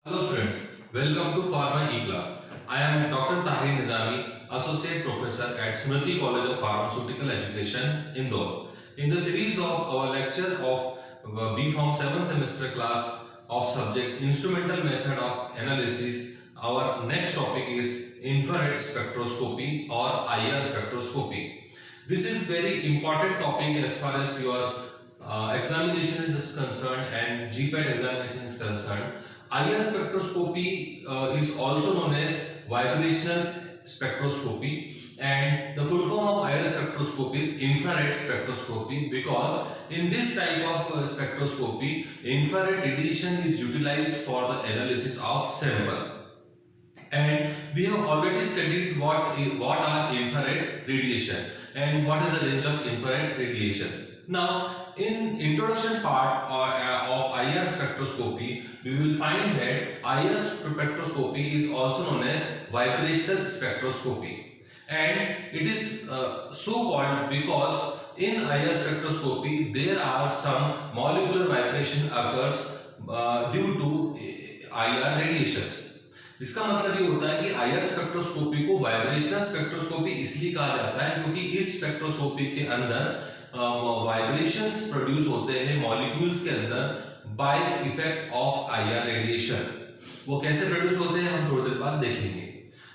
Hello students, welcome to Pharma E-Class. I am Dr. Tahir Nizami, Associate Professor at Smriti College of Pharmaceutical Education, Indore. In the series of our lecture of B.Pharm 7th semester class of subject Instrumental Method of Analysis, our next topic is infrared spectroscopy or IR spectroscopy. This is very important topic as far as your examination is concerned and GPAT examination is concerned. IR spectroscopy is also known as vibrational spectroscopy, and the full form of IR spectroscopy is infrared spectroscopy, because in this type of spectroscopy infrared radiation is utilized for the analysis of sample. And we have already studied what are infrared radiation and what is the range of infrared radiation. Now, in introduction part of IR spectroscopy, we will find that IR spectroscopy is also known as vibrational spectroscopy, and it is so called because in IR spectroscopy there are some molecular vibration occurs due to IR radiations. इसका मतलब ये होता है कि IR spectroscopy को vibrational spectroscopy इसलिए कहा जाता है क्योंकि इस स्पेक्ट्रोस्कोपी के अंदर वाइब्रेशंस प्रोड्यूस होते हैं मॉलिक्यूल्स के अंदर by effect of IR radiation. वो कैसे प्रोड्यूस होते हैं हम थोड़ी देर बाद देखेंगे.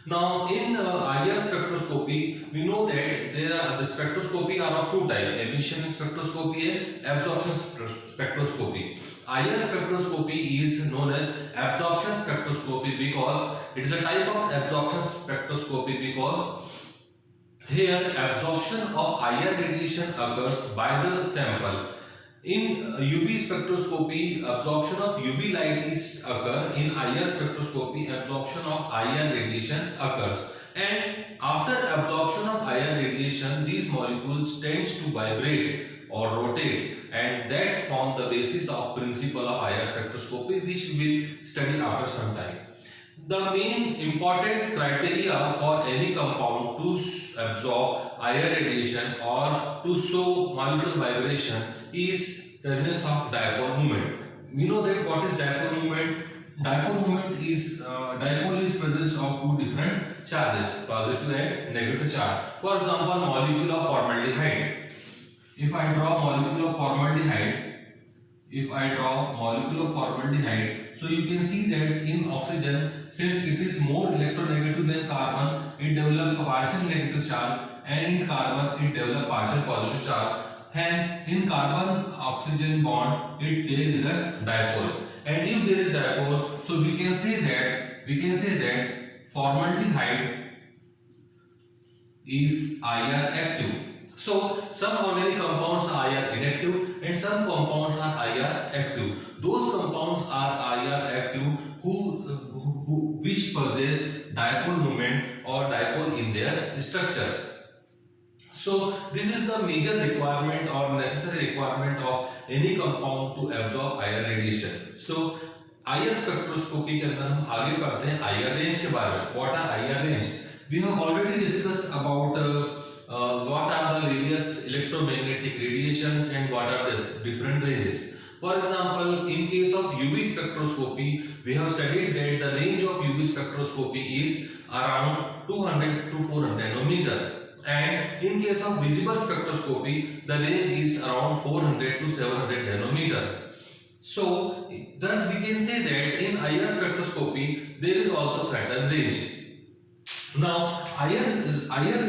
Now in IR spectroscopy we know that the spectroscopy are of two types, emission spectroscopy and absorption spectroscopy. IR spectroscopy is known as absorption spectroscopy because it is a type of absorption spectroscopy because here absorption of IR radiation occurs by the sample. In UV spectroscopy, absorption of UV light is occur. In IR spectroscopy, absorption of IR radiation occurs. And after absorption of IR radiation, these molecules tends to vibrate or rotate, and that form the basis of principle of IR spectroscopy, which we will study after some time. The main important criteria for any compound to absorb IR radiation or to show molecular vibration is presence of dipole moment. We know that what is dipole moment. Dipole moment is dipole is presence of two different charges, positive and negative charge. For example, molecule of formaldehyde. If I draw molecule of formaldehyde, so you can see that in oxygen, since it is more electronegative than carbon, it develops a partial negative charge, and in carbon it develops partial positive charge. Hence, in carbon oxygen bond, there is a dipole, and if there is dipole, so we can say that formaldehyde is IR active. So some organic compounds are IR inactive and some compounds are IR active. Those compounds are IR active which possess dipole moment or dipole in their structures. So this is the major requirement or necessary requirement of any compound to absorb IR radiation. So IR spectroscopy के अंदर हम आगे पढ़ते हैं IR range के बारे में. What are IR range? We have already discussed about what are the various electromagnetic radiations and what are the different ranges. For example, in case of UV spectroscopy, we have studied that the range of UV spectroscopy is around 200 to 400 nanometer. And in case of visible spectroscopy, the range is around 400 to 700 nanometer. So, thus we can say that in IR spectroscopy, there is also certain range. Now, IR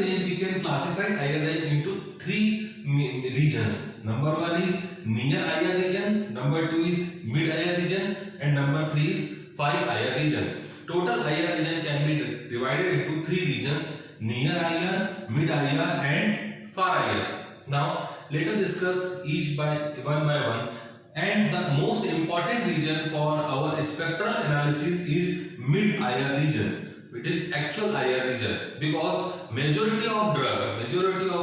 range, we can classify IR range into three regions. Number one is near IR region, number two is mid IR region, and number three is far IR region. Total IR region can be divided into three regions: near IR, mid IR, and far IR. Now, let us discuss each by one. And the most important region for our spectral analysis is mid IR region. It is actual IR region because majority of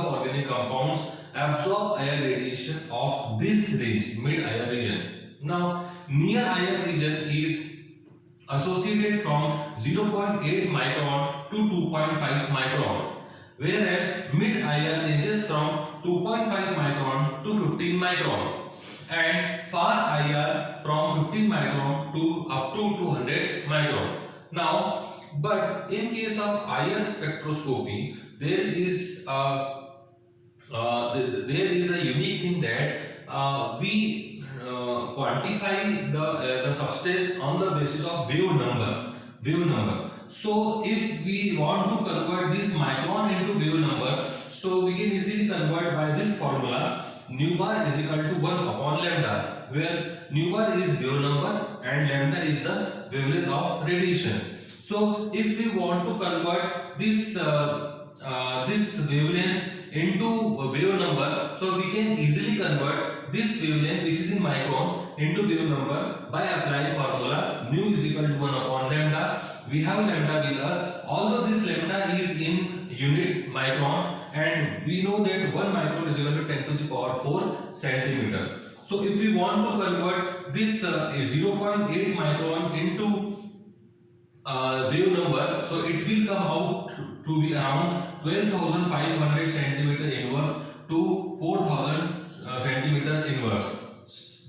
organic compounds absorb IR radiation of this range, mid IR region. Now, near IR region is associated from 0.8 micron to 2.5 micron, whereas mid IR ranges from 2.5 micron to 15 micron, and far IR from 15 micron to up to 200 micron. Now, but in case of IR spectroscopy, there is a unique thing that we quantify the substance on the basis of wave number. So if we want to convert this micron into wave number, so we can easily convert by this formula. Nu bar is equal to 1 upon lambda, where nu bar is wave number and lambda is the wavelength of radiation. So if we want to convert this wavelength into a wave number, so we can easily convert this wavelength, which is in micron, into wave number by applying formula nu is equal to 1 upon lambda. We have lambda with us, although this lambda is in unit micron, and we know that 1 micron is equal to 10 to the power 4 centimeter. So if we want to convert this 0.8 micron into wave number, so it will come out to be around 12,500 centimeter inverse to 4,000 centimeter inverse.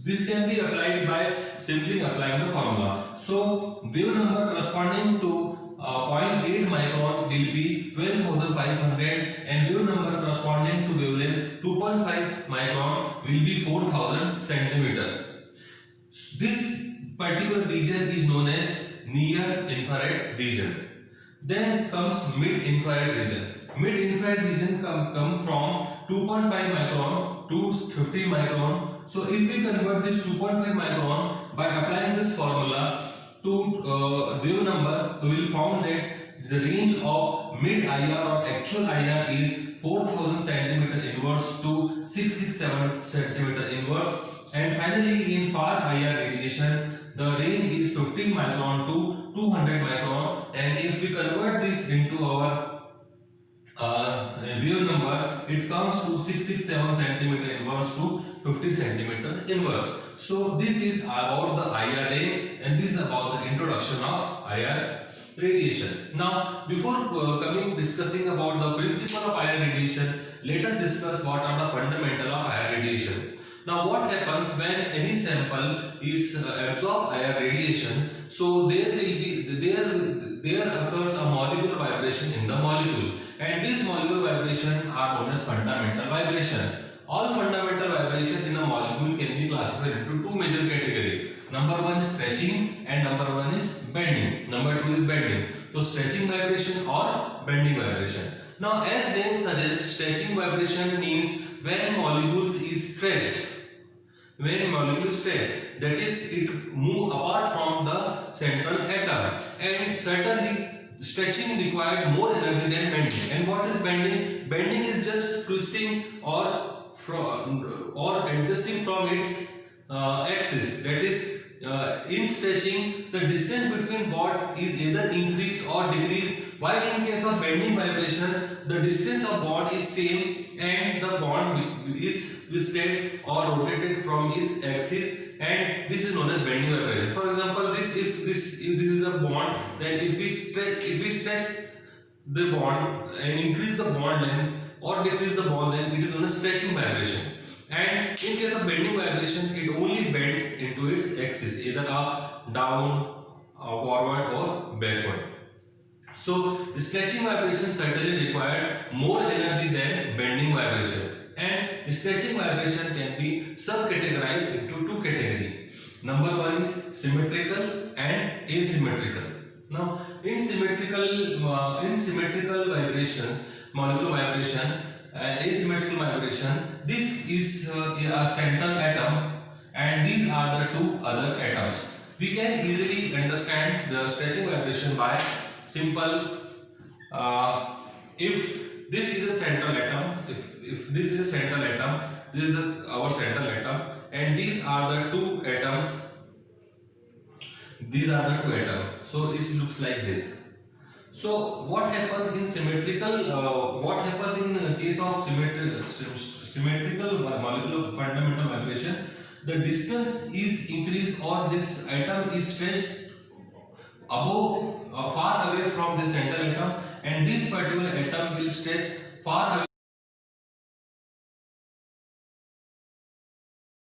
This can be applied by simply applying the formula. So wave number corresponding to 0.8 micron will be 12,500, and wave number corresponding to wavelength 2.5 micron will be 4,000 centimeter. This particular region is known as near infrared region. Then comes mid infrared region. Mid infrared region come from 2.5 micron to 50 micron. So if we convert this 2.5 micron by applying this formula to wave number, so we will find that the range of mid IR or actual IR is 4,000 centimeter inverse to 667 centimeter inverse, and finally in far IR radiation the range is 15 micron to 200 micron, and if we convert this into our wave number, it comes to 667 centimeter inverse to 50 centimeter inverse. So this is about the IR ray, and this is about the introduction of IR radiation. Now before discussing about the principle of IR radiation, let us discuss what are the fundamental of IR radiation. Now what happens when any sample is absorb IR radiation? So there occurs a molecular vibration in the molecule, and these molecular vibration are known as fundamental vibration. All fundamental vibration in a molecule can be classified into two major categories. Number one is stretching and number one is bending. Number two is bending. So stretching vibration or bending vibration. Now as name suggests, stretching vibration means when molecules is stretched. When molecules stretch, that is, it move apart from the central atom, and certainly stretching required more energy than bending. And what is bending? Bending is just twisting or adjusting from its axis. That is, in stretching, the distance between bond is either increased or decreased, while in case of bending vibration, the distance of bond is same and the bond is twisted or rotated from its axis, and this is known as bending vibration. For example, if this is a bond, then if we stretch the bond and increase the bond length or decrease the bond length, it is known as stretching vibration. And in case of bending vibration, it only bends into its axis, either up, down, forward or backward. So the stretching vibration certainly require more energy than bending vibration, and the stretching vibration can be subcategorized into two categories. Number one is symmetrical and asymmetrical. Now in symmetrical vibrations, molecular vibration, asymmetrical vibration, this is a central atom and these are the two other atoms. We can easily understand the stretching vibration by simple, if this is a central atom, if this is a central atom, this is our central atom, and these are the two atoms. These are the two atoms. So it looks like this. So what happens in symmetrical? What happens in the case of symmetrical molecular fundamental vibration? The distance is increased or this atom is stretched above, far away from the central atom, and this particular atom will stretch far away